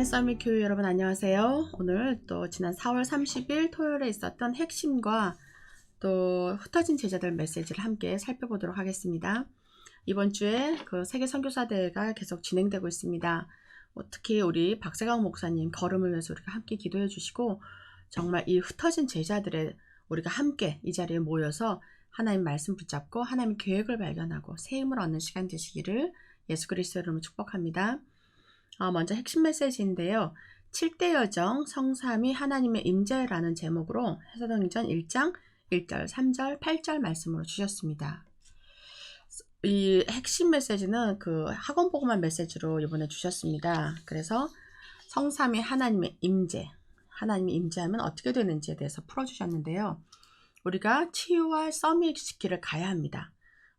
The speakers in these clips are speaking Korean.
서밋 교회 여러분 안녕하세요. 오늘 또 지난 4월 30일 토요일에 있었던 핵심과 또 흩어진 제자들 메시지를 함께 살펴보도록 하겠습니다. 이번 주에 그 세계 선교사 대회가 계속 진행되고 있습니다. 특히 우리 박세강 목사님 걸음을 위해서 우리가 함께 기도해 주시고 정말 이 흩어진 제자들의 우리가 함께 이 자리에 모여서 하나님 말씀 붙잡고 하나님의 계획을 발견하고 새 힘을 얻는 시간 되시기를 예수 그리스도 이름으로 축복합니다. 먼저 핵심 메시지인데요. 7대 여정 성삼위 하나님의 임재라는 제목으로 사도행전 1장 1절, 3절, 8절 말씀으로 주셨습니다. 이 핵심 메시지는 그 학원 복음화 메시지로 이번에 주셨습니다. 그래서 성삼위 하나님의 임재, 하나님이 임재하면 어떻게 되는지에 대해서 풀어주셨는데요. 우리가 치유와 서밋시키를 가야 합니다.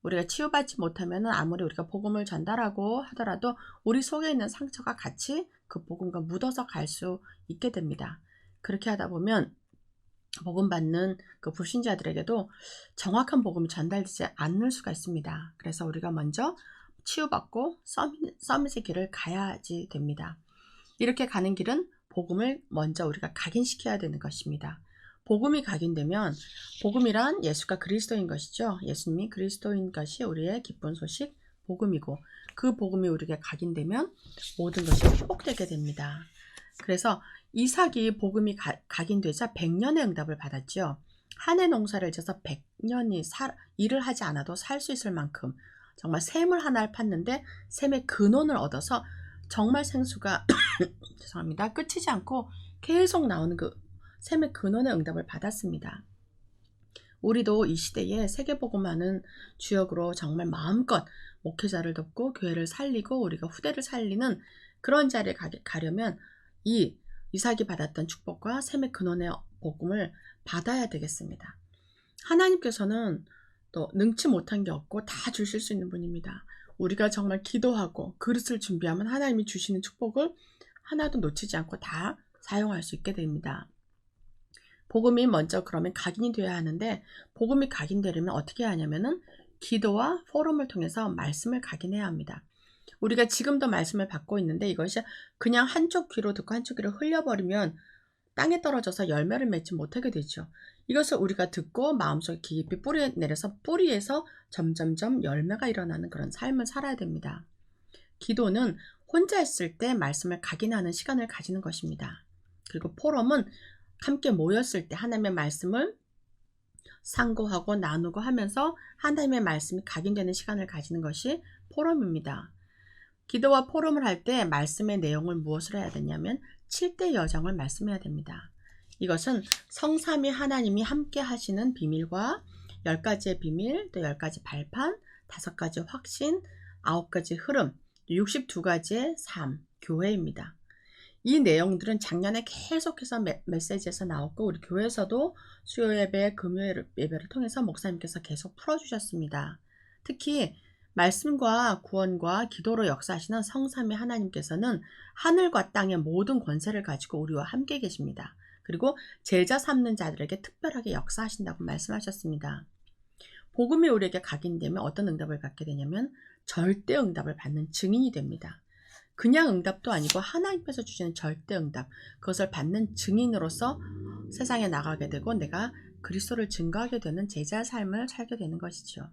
우리가 치유받지 못하면 아무리 우리가 복음을 전달하고 하더라도 우리 속에 있는 상처가 같이 그 복음과 묻어서 갈 수 있게 됩니다. 그렇게 하다 보면 복음 받는 그 불신자들에게도 정확한 복음이 전달되지 않을 수가 있습니다. 그래서 우리가 먼저 치유받고 서밋의 길을 가야지 됩니다. 이렇게 가는 길은 복음을 먼저 우리가 각인시켜야 되는 것입니다. 복음이 각인되면 복음이란 예수가 그리스도인 것이죠. 예수님이 그리스도인 것이 우리의 기쁜 소식 복음이고 그 복음이 우리에게 각인되면 모든 것이 회복되게 됩니다. 그래서 이삭이 복음이 각인되자 100년의 응답을 받았죠. 한 해 농사를 지어서 100년이 일을 하지 않아도 살 수 있을 만큼 정말 샘을 하나를 팠는데 샘의 근원을 얻어서 정말 생수가 죄송합니다. 끝이지 않고 계속 나오는 그 샘의 근원의 응답을 받았습니다. 우리도 이 시대에 세계복음하는 주역으로 정말 마음껏 목회자를 돕고 교회를 살리고 우리가 후대를 살리는 그런 자리에 가려면 이 이삭이 받았던 축복과 샘의 근원의 복음을 받아야 되겠습니다. 하나님께서는 또 능치 못한 게 없고 다 주실 수 있는 분입니다. 우리가 정말 기도하고 그릇을 준비하면 하나님이 주시는 축복을 하나도 놓치지 않고 다 사용할 수 있게 됩니다. 복음이 먼저 그러면 각인이 되어야 하는데 복음이 각인되려면 어떻게 하냐면은 기도와 포럼을 통해서 말씀을 각인해야 합니다. 우리가 지금도 말씀을 받고 있는데 이것이 그냥 한쪽 귀로 듣고 한쪽 귀로 흘려버리면 땅에 떨어져서 열매를 맺지 못하게 되죠. 이것을 우리가 듣고 마음속에 깊이 뿌리에 내려서 뿌리에서 점점점 열매가 일어나는 그런 삶을 살아야 됩니다. 기도는 혼자 있을 때 말씀을 각인하는 시간을 가지는 것입니다. 그리고 포럼은 함께 모였을 때 하나님의 말씀을 상고하고 나누고 하면서 하나님의 말씀이 각인되는 시간을 가지는 것이 포럼입니다. 기도와 포럼을 할 때 말씀의 내용을 무엇을 해야 되냐면 7대 여정을 말씀해야 됩니다. 이것은 성삼위 하나님이 함께 하시는 비밀과 10가지의 비밀, 또 10가지 발판, 5가지 확신, 9가지 흐름, 62가지의 삶, 교회입니다. 이 내용들은 작년에 계속해서 메시지에서 나왔고 우리 교회에서도 수요 예배, 금요일 예배를 통해서 목사님께서 계속 풀어주셨습니다. 특히 말씀과 구원과 기도로 역사하시는 성삼위 하나님께서는 하늘과 땅의 모든 권세를 가지고 우리와 함께 계십니다. 그리고 제자 삼는 자들에게 특별하게 역사하신다고 말씀하셨습니다. 복음이 우리에게 각인되면 어떤 응답을 받게 되냐면 절대 응답을 받는 증인이 됩니다. 그냥 응답도 아니고 하나님께서 주시는 절대 응답, 그것을 받는 증인으로서 세상에 나가게 되고 내가 그리스도를 증거하게 되는 제자의 삶을 살게 되는 것이죠.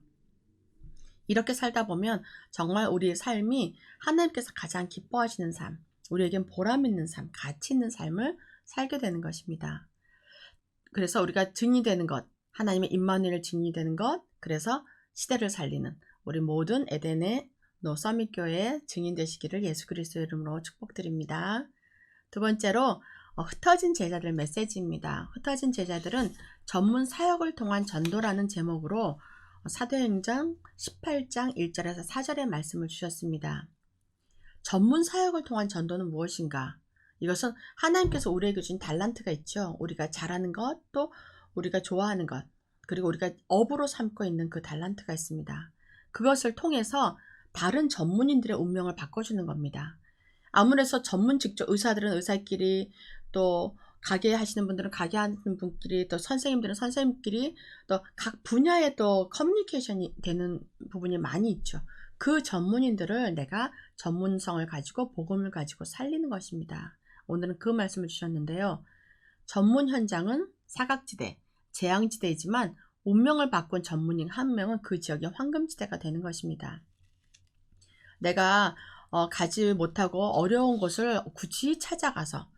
이렇게 살다 보면 정말 우리의 삶이 하나님께서 가장 기뻐하시는 삶, 우리에겐 보람 있는 삶, 가치 있는 삶을 살게 되는 것입니다. 그래서 우리가 증인이 되는 것, 하나님의 임마누엘 증인이 되는 것, 그래서 시대를 살리는 우리 모든 에덴의 서밋교회의 증인 되시기를 예수 그리스도 이름으로 축복드립니다. 두 번째로 흩어진 제자들 메시지입니다. 흩어진 제자들은 전문 사역을 통한 전도라는 제목으로 사도행전 18장 1절에서 4절의 말씀을 주셨습니다. 전문 사역을 통한 전도는 무엇인가? 이것은 하나님께서 우리에게 주신 달란트가 있죠. 우리가 잘하는 것, 또 우리가 좋아하는 것, 그리고 우리가 업으로 삼고 있는 그 달란트가 있습니다. 그것을 통해서 다른 전문인들의 운명을 바꿔주는 겁니다. 아무래도 전문 직접 의사들은 의사끼리, 또 가게 하시는 분들은 가게 하는 분끼리, 또 선생님들은 선생님끼리, 또 각 분야에 또 커뮤니케이션이 되는 부분이 많이 있죠. 그 전문인들을 내가 전문성을 가지고 복음을 가지고 살리는 것입니다. 오늘은 그 말씀을 주셨는데요. 전문 현장은 사각지대, 재앙지대이지만 운명을 바꾼 전문인 한 명은 그 지역의 황금지대가 되는 것입니다. 내가 가지 못하고 어려운 곳을 굳이 찾아가서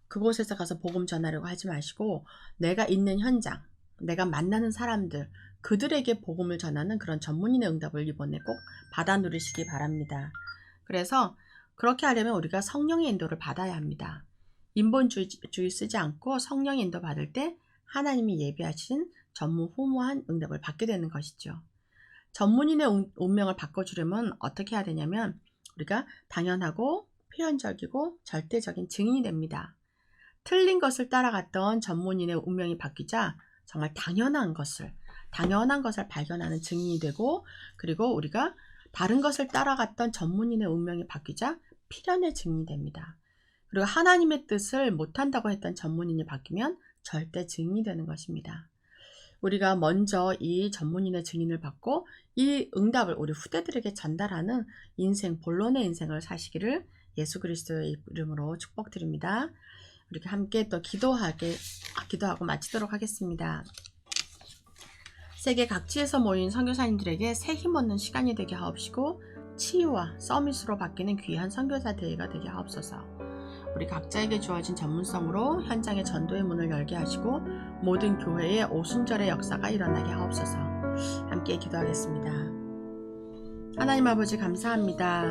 그곳에서 가서 복음 전하려고 하지 마시고 내가 있는 현장, 내가 만나는 사람들, 그들에게 복음을 전하는 그런 전문인의 응답을 이번에 꼭 받아 누리시기 바랍니다. 그래서 그렇게 하려면 우리가 성령의 인도를 받아야 합니다. 인본주의 쓰지 않고 성령의 인도 받을 때 하나님이 예비하신 전무후무한 응답을 받게 되는 것이죠. 전문인의 운명을 바꿔주려면 어떻게 해야 되냐면 우리가 당연하고 필연적이고 절대적인 증인이 됩니다. 틀린 것을 따라갔던 전문인의 운명이 바뀌자 정말 당연한 것을 발견하는 증인이 되고, 그리고 우리가 다른 것을 따라갔던 전문인의 운명이 바뀌자 필연의 증인이 됩니다. 그리고 하나님의 뜻을 못한다고 했던 전문인이 바뀌면 절대 증인이 되는 것입니다. 우리가 먼저 이 전문인의 증인을 받고 이 응답을 우리 후대들에게 전달하는 인생, 본론의 인생을 사시기를 예수 그리스도의 이름으로 축복드립니다. 우리 함께 또 기도하고 마치도록 하겠습니다. 세계 각지에서 모인 선교사님들에게 새 힘 얻는 시간이 되게 하옵시고 치유와 서밋으로 바뀌는 귀한 선교사 대회가 되게 하옵소서. 우리 각자에게 주어진 전문성으로 현장의 전도의 문을 열게 하시고 모든 교회의 오순절의 역사가 일어나게 하옵소서. 함께 기도하겠습니다. 하나님 아버지 감사합니다.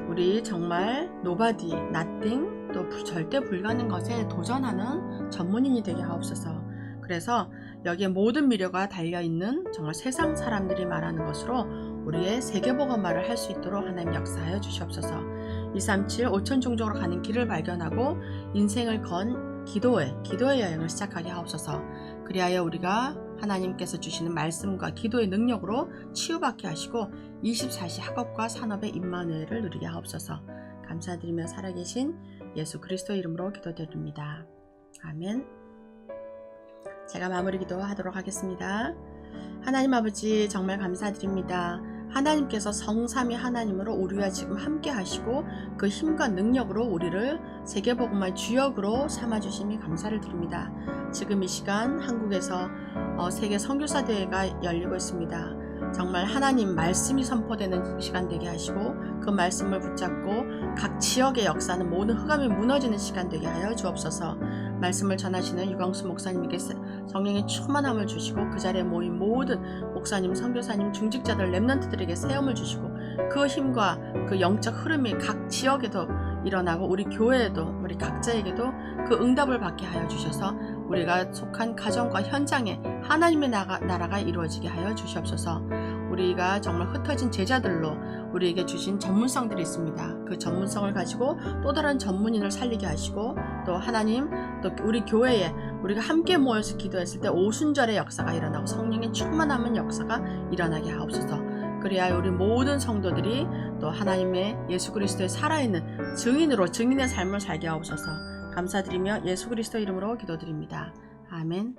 우리 정말 nobody, nothing, 또 절대 불가능한 것에 도전하는 전문인이 되게 하옵소서. 그래서 여기에 모든 미래가 달려있는 정말 세상 사람들이 말하는 것으로 우리의 세계복음화를 할 수 있도록 하나님 역사하여 주시옵소서. 237 5천 종족으로 가는 길을 발견하고 인생을 건 기도의 여행을 시작하게 하옵소서. 그리하여 우리가 하나님께서 주시는 말씀과 기도의 능력으로 치유받게 하시고 24시 학업과 산업의 임마누엘을 누리게 하옵소서. 감사드리며 살아계신 예수 그리스도 이름으로 기도드립니다. 아멘. 제가 마무리 기도하도록 하겠습니다. 하나님 아버지 정말 감사드립니다. 하나님께서 성삼위 하나님으로 우리와 지금 함께 하시고 그 힘과 능력으로 우리를 세계복음화의 주역으로 삼아주심이 감사를 드립니다. 지금 이 시간 한국에서 세계 선교사 대회가 열리고 있습니다. 정말 하나님 말씀이 선포되는 시간 되게 하시고 그 말씀을 붙잡고 각 지역의 역사는 모든 흑암이 무너지는 시간 되게 하여 주옵소서. 말씀을 전하시는 유광수 목사님에게 성령의 충만함을 주시고 그 자리에 모인 모든 목사님, 선교사님, 중직자들, 렘넌트들에게 세움을 주시고 그 힘과 그 영적 흐름이 각 지역에도 일어나고 우리 교회에도 우리 각자에게도 그 응답을 받게 하여 주셔서 우리가 속한 가정과 현장에 하나님의 나라가 이루어지게 하여 주시옵소서. 우리가 정말 흩어진 제자들로 우리에게 주신 전문성들이 있습니다. 그 전문성을 가지고 또 다른 전문인을 살리게 하시고 또 하나님 또 우리 교회에 우리가 함께 모여서 기도했을 때 오순절의 역사가 일어나고 성령의 충만함은 역사가 일어나게 하옵소서. 그래야 우리 모든 성도들이 또 하나님의 예수 그리스도의 살아있는 증인의 삶을 살게 하옵소서. 감사드리며 예수 그리스도 이름으로 기도드립니다. 아멘.